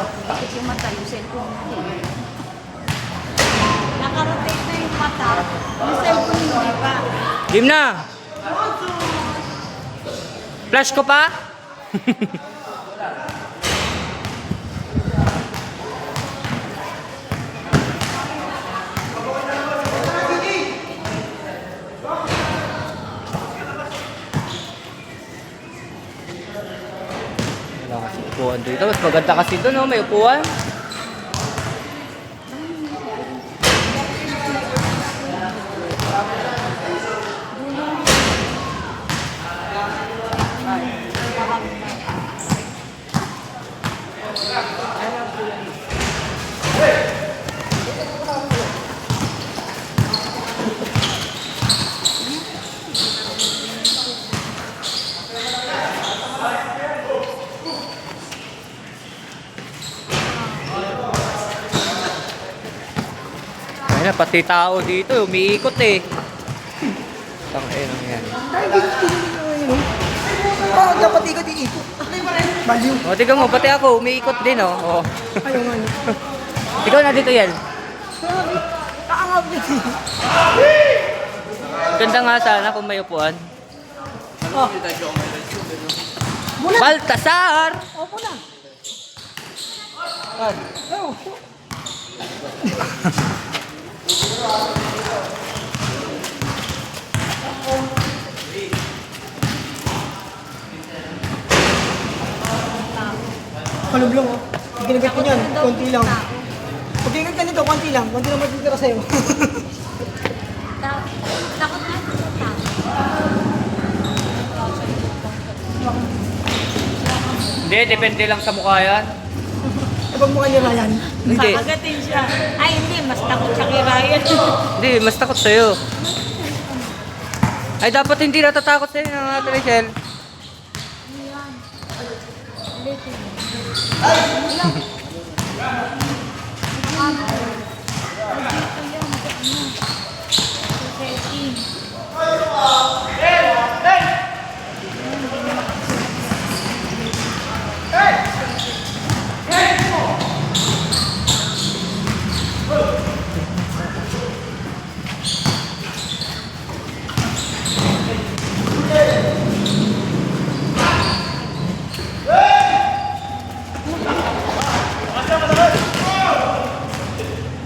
Bakit yung mata, yung cellphone mo eh. Nakarating na yung mata, yung cellphone hindi pa. Game na! Flash ko pa? Wala kasi upuan dito. Mas maganda kasi doon, no? May upuan. Ayun na, pati tao dito, umiikot eh. Tangin ang yan. Oo, dapat ikot iikot. Baliw. O, tignan mo, pati ako, umiikot din, oh. Ayaw nga niya. Ikaw na dito yan. Kaangap niya. Ganda nga sana kung may upuan. Oh. Muna. Baltasar! Opo na. Saan? Oo. Palublong oh. Ginagat ko niyan, konti lang. Pag ginagat ka nito, konti lang matitira sa'yo. Takot na yung tao. Hindi, depende lang sa mukha yan. Kapag mukha niya Ryan. Hindi. Kakagatin siya. Ay, hindi. Mas takot siya kay Ryan. Hindi, mas takot sa'yo. Ay, dapat hindi natatakot sa'yo ng Ate Rachel.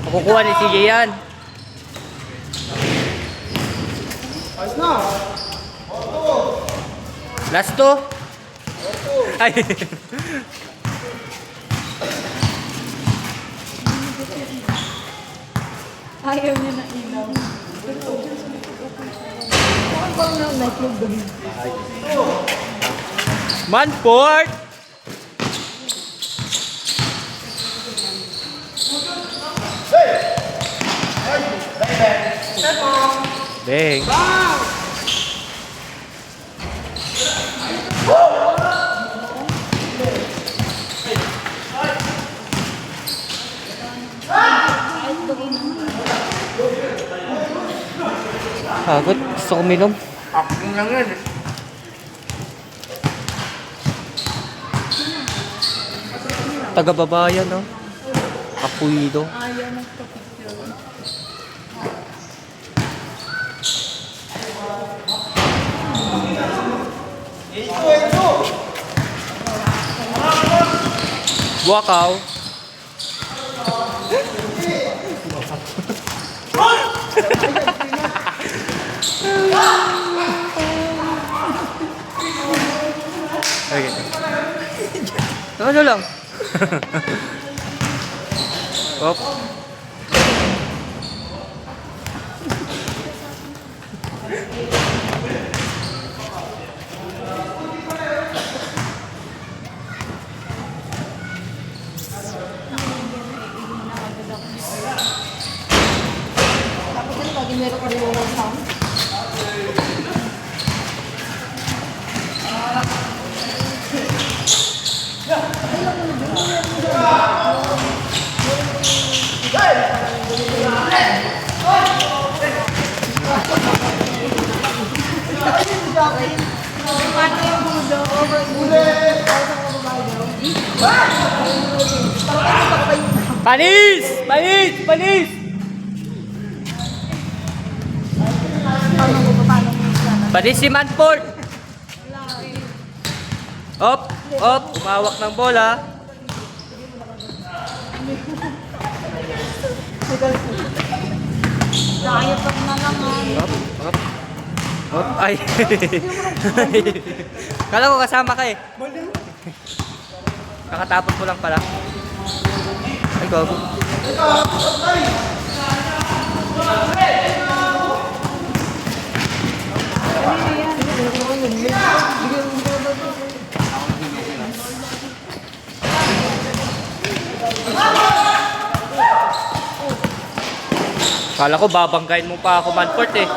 Makukuha ni CJ yan. Ayos na. Last two. Ay. Ayaw niya na ilaw. Parang na nightclub doon. Manford! Bang! Pagod, gusto ko uminom. Acting lang yan eh. Taga-babayan, no? Apuido. Ayaw magpa-picture. Wakaw. Okay. Ano lang? Op. Tapos yan, lagi meron ka rin yung sound. Paano yung budo? Over, Panis! Panis! Panis! Panis si Manford! Op! Op! Umawak ng bola. Nakayapag na naman. Op! Op! Op! Ay! Kala ko kasama ka eh. Kakatapos ko lang pala. Ay, gago. Kala ko babanggain mo pa ako, Manford eh.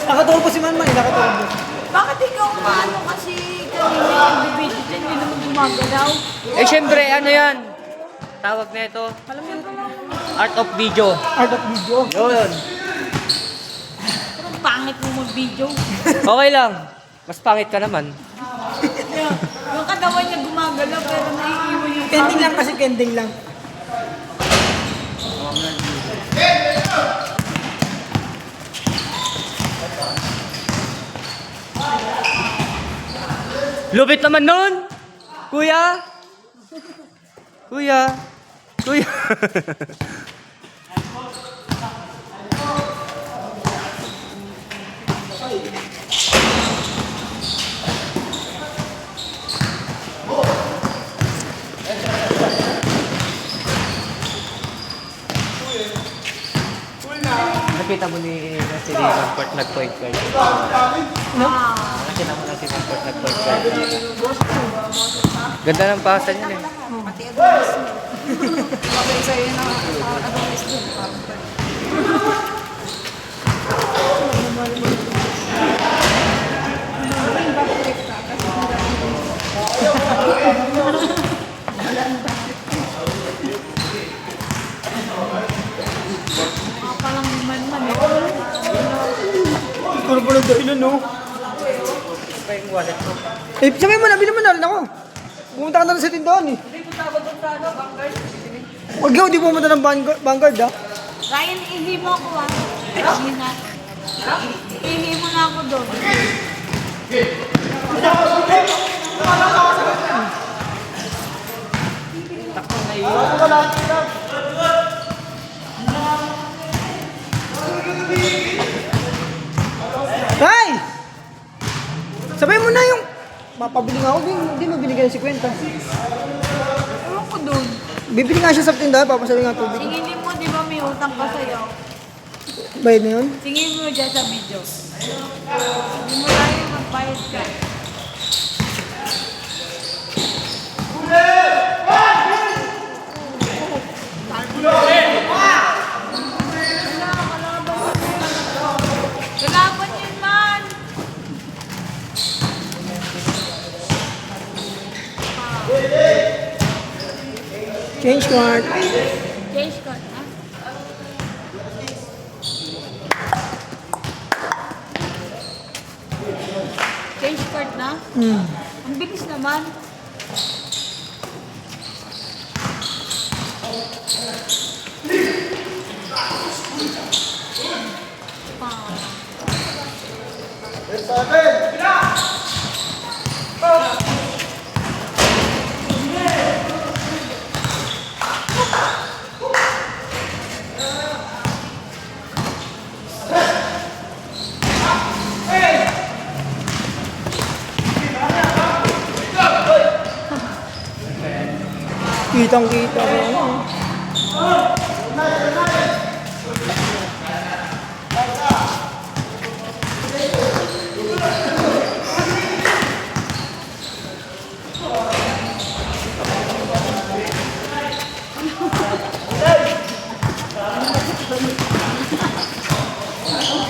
Nakatulog po si Manman, nakatulog. Bakit ikaw paano kasi kanina yung bibidyo dyan, hindi naman gumagalaw? Eh, syempre, ano yan? Tawag na ito, Alam niyo ba lang, Art of Video. Art of video. Yun. parang pangit mo mag-video. Okay lang. Mas pangit ka naman. Yung katawan niya gumagalaw pero naiiwan yung Kending lang kasi, kending lang. Lupit naman nun! Kuya! Kuya! Kuya! Nakita mo ni Manford nag-point guard. Nakita mo na si Manford nag-point guard. Ganda ng pasa niya eh. Pati adonis mo. Sabi sa'yo na adonis din. Palang man eh. Ikaw na pala dahilan, no? Pa yung wallet ko. Eh, sabihin mo na, bilhin mo na, ako. Pumunta ka na lang sa tindahan, eh. Huwag yaw, di pumunta ng Vanguard, ah. Ryan, ihi mo ako ah. Ihi na. Ihi mo na ako doon. Tay! Sabihin mo na yung... Mapabili nga ako, hindi mo binigyan ng 50. Ewan ko doon. Bibili nga siya sa tindahan, papasabi nga tubig. Singilin mo, di ba may utang pa sa'yo? Bayad na yun? Singilin mo dyan sa video. Hindi mo tayo magbayad ka. Kalaban yun man! Change card. Change card na. Change card na? Ang bilis naman. Kitang-kita ko.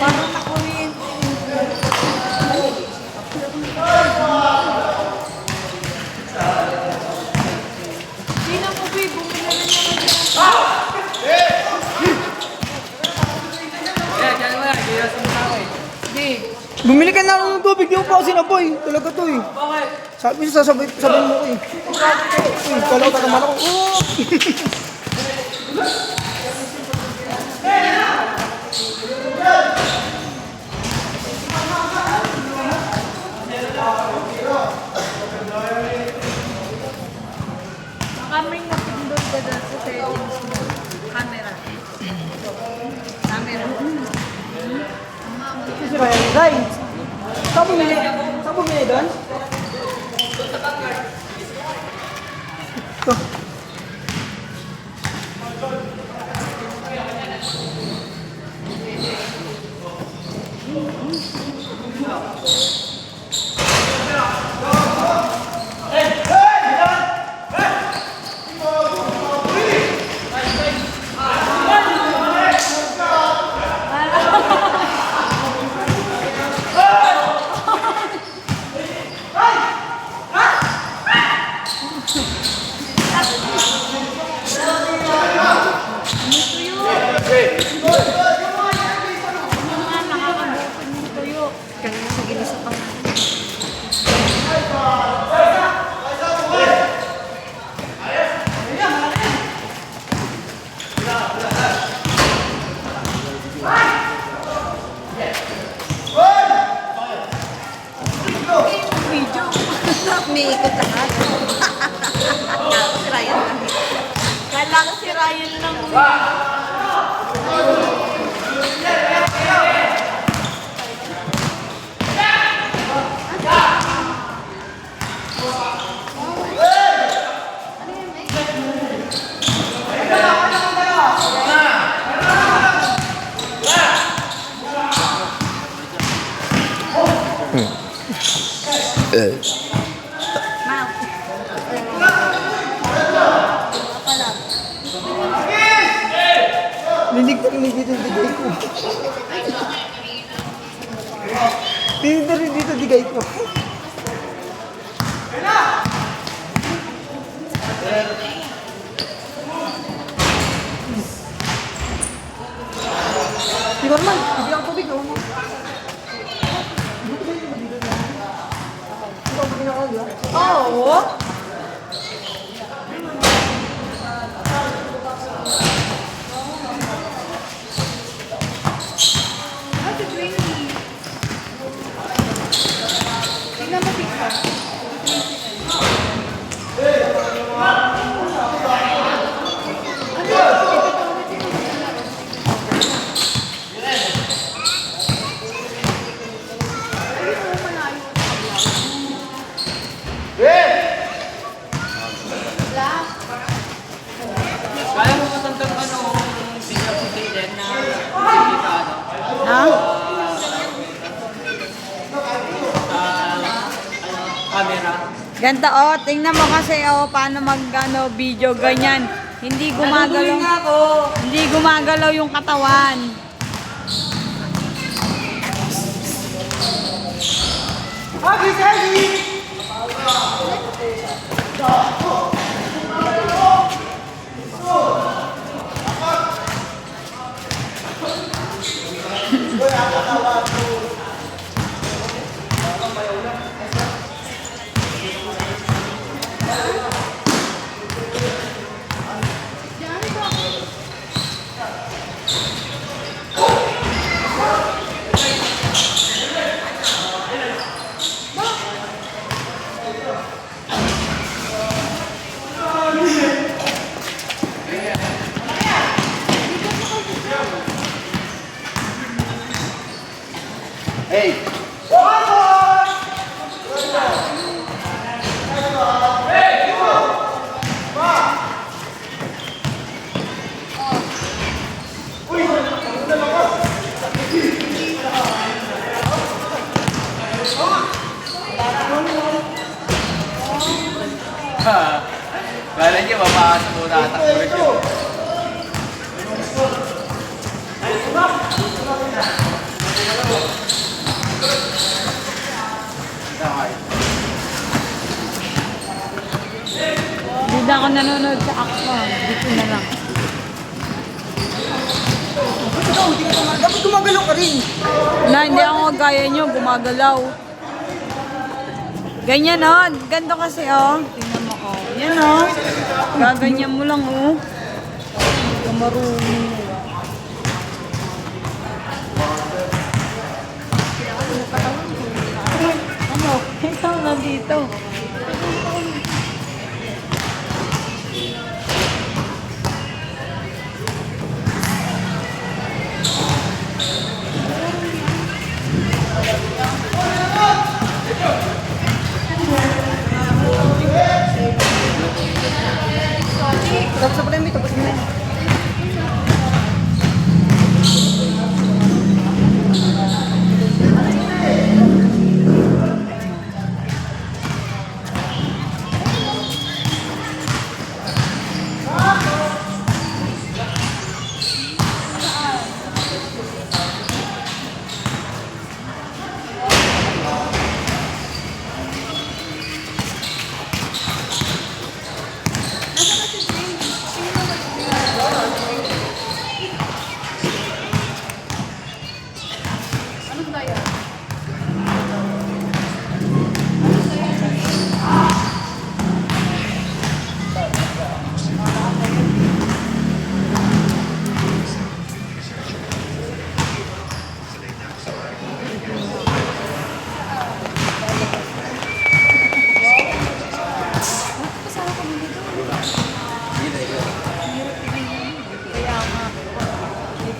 Parang nakuryente. Sino mo, Bi? Bumili na naman dyan. Diyan mo lang. Diyan mo ako eh. Bi, Bumili ka na ng tubig, di mo pa ako sinaboy. Talaga to, eh. Bakit? Sabi sabihin mo ko eh. Uy, kala ko tatamaan ako. Oh! Baka may napindot ka doon sa settings mo. Camera. Camera. Si Ryan, Ryan. Saan bumili? Saan bumili doon? Ito. Kanina sa ginisa pa nga. Video. May ikot ka ha. Si Ryan lang. Kala ko si Ryan lang. Linig na rinig dito digay ko. Linig na rin dito digay ko. Di ba naman? Hindi ako tubig. Di ba tubig? Oo. Kaya mo matandang ano, pinapitilan na Ha? camera. Ganda tingnan mo kasi paano video ganyan. Hindi gumagalaw. Hindi gumagalaw yung katawan. Hagi, hagi! Hey! Kala niya mapasok mo na atak ulit yun. Hindi na ako nanonood sa action. Dito na lang. Dapat gumagalaw ka rin. Na, hindi ako gaya nyo, gumagalaw. Ganyan oh. Ganto kasi oh. Tingnan mo oh. Yan oh. Gaganyan mo lang oh. Kamarunong. Ano? Ikaw nandito. Tapos sa premi, tapos mo na.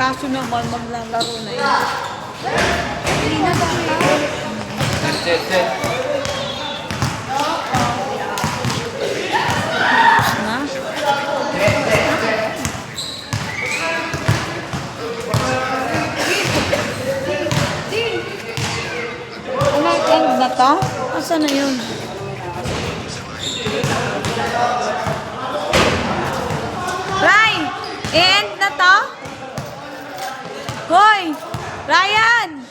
Kaso naman maglalaro na yun. Na? Ano, end na to? Asa na yun? Ray! End na to? Hoy! Ryan!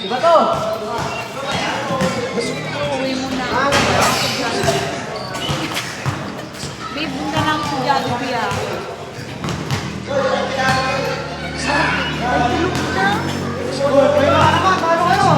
Diba to? Uwi mo na. Babe, muna lang si Jollibee ah. Paano kayo?